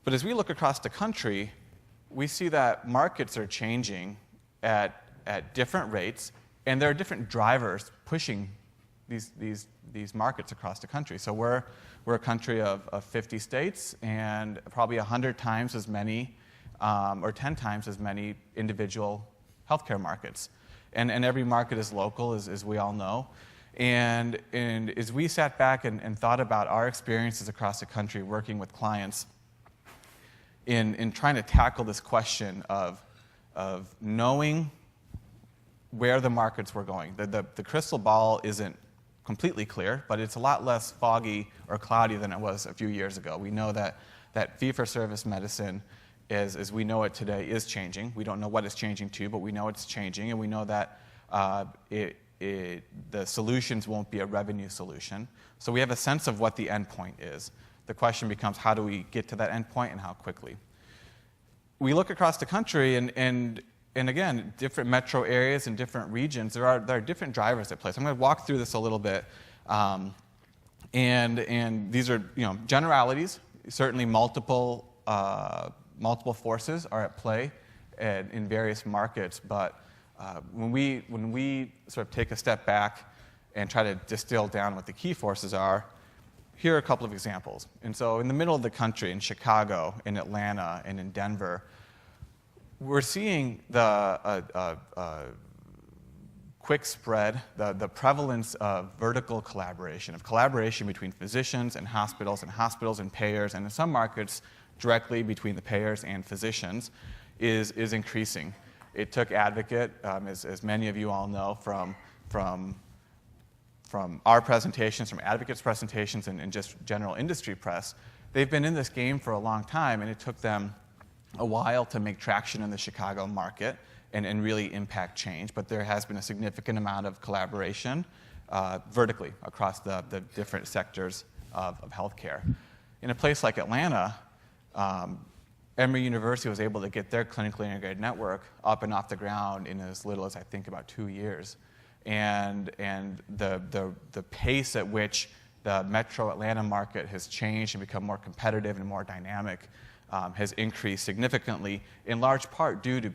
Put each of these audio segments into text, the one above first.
But as we look across the country, we see that markets are changing at different rates, and there are different drivers pushing these markets across the country. So we're a country of 50 states and probably 100 times as many or 10 times as many individual healthcare markets. And every market is local, as we all know. And as we sat back and thought about our experiences across the country working with clients in trying to tackle this question of knowing where the markets were going. The crystal ball isn't completely clear, but it's a lot less foggy or cloudy than it was a few years ago. We know that fee-for-service medicine, as we know it today, is changing. We don't know what it's changing to, but we know it's changing, and we know that the solutions won't be a revenue solution. So we have a sense of what the end point is. The question becomes, how do we get to that end point and how quickly? We look across the country, and again, different metro areas and different regions, there are different drivers at play. So I'm going to walk through this a little bit. And these are generalities. Certainly multiple forces are at play in various markets. But when we sort of take a step back and try to distill down what the key forces are, here are a couple of examples. And so in the middle of the country, in Chicago, in Atlanta, and in Denver, we're seeing the quick spread, the prevalence of vertical collaboration, of collaboration between physicians and hospitals and payers, and in some markets, directly between the payers and physicians, is increasing. It took Advocate, as many of you all know, from our presentations, from Advocate's presentations, and just general industry press. They've been in this game for a long time, and it took them a while to make traction in the Chicago market and really impact change. But there has been a significant amount of collaboration vertically across the different sectors of healthcare. In a place like Atlanta, Emory University was able to get their clinically integrated network up and off the ground in as little as, I think, about 2 years. And the pace at which the metro Atlanta market has changed and become more competitive and more dynamic has increased significantly, in large part due to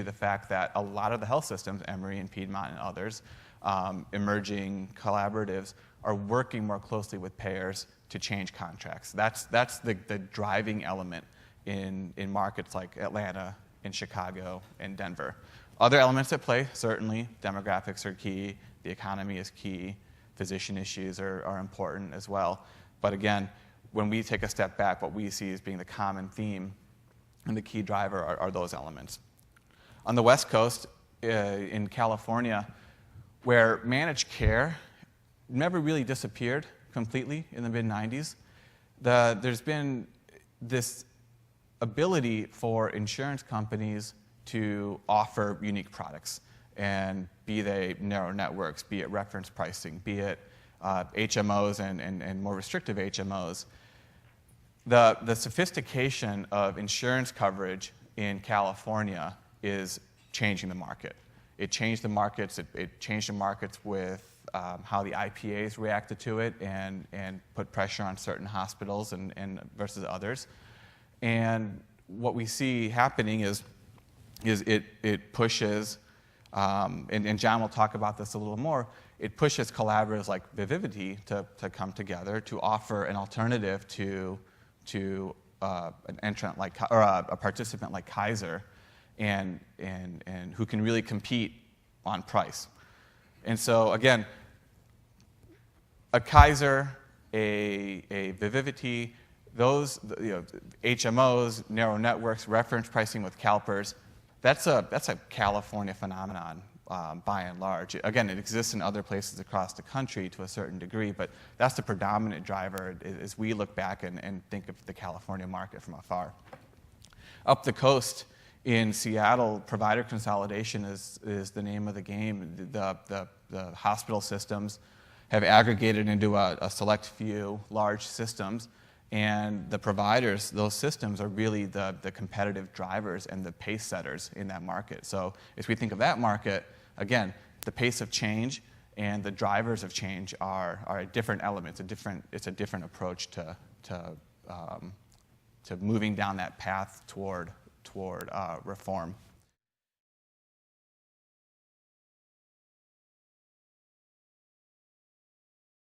the fact that a lot of the health systems, Emory and Piedmont and others, emerging collaboratives, are working more closely with payers to change contracts. That's the driving element in markets like Atlanta and Chicago and Denver. Other elements at play, certainly, demographics are key, the economy is key, physician issues are important as well. But again, when we take a step back, what we see as being the common theme and the key driver are those elements. On the West Coast, in California, where managed care never really disappeared completely in the mid-90s, there's been this ability for insurance companies to offer unique products, and be they narrow networks, be it reference pricing, be it HMOs and more restrictive HMOs. The sophistication of insurance coverage in California is changing the market. It changed the markets. It changed the markets with how the IPAs reacted to it and put pressure on certain hospitals and versus others. And what we see happening is it pushes, and John will talk about this a little more, it pushes collaborators like Vivivity to come together to offer an alternative to an entrant like, or a participant like Kaiser, and who can really compete on price. And so again, a Kaiser, a Vivivity, those HMOs, narrow networks, reference pricing with CalPERS, that's a California phenomenon by and large. Again, it exists in other places across the country to a certain degree, but that's the predominant driver as we look back and think of the California market from afar. Up the coast in Seattle, provider consolidation is the name of the game. The hospital systems have aggregated into a select few large systems, and the providers, those systems, are really the competitive drivers and the pace setters in that market. So as we think of that market, again, the pace of change and the drivers of change are different elements. It's a different approach to moving down that path toward reform.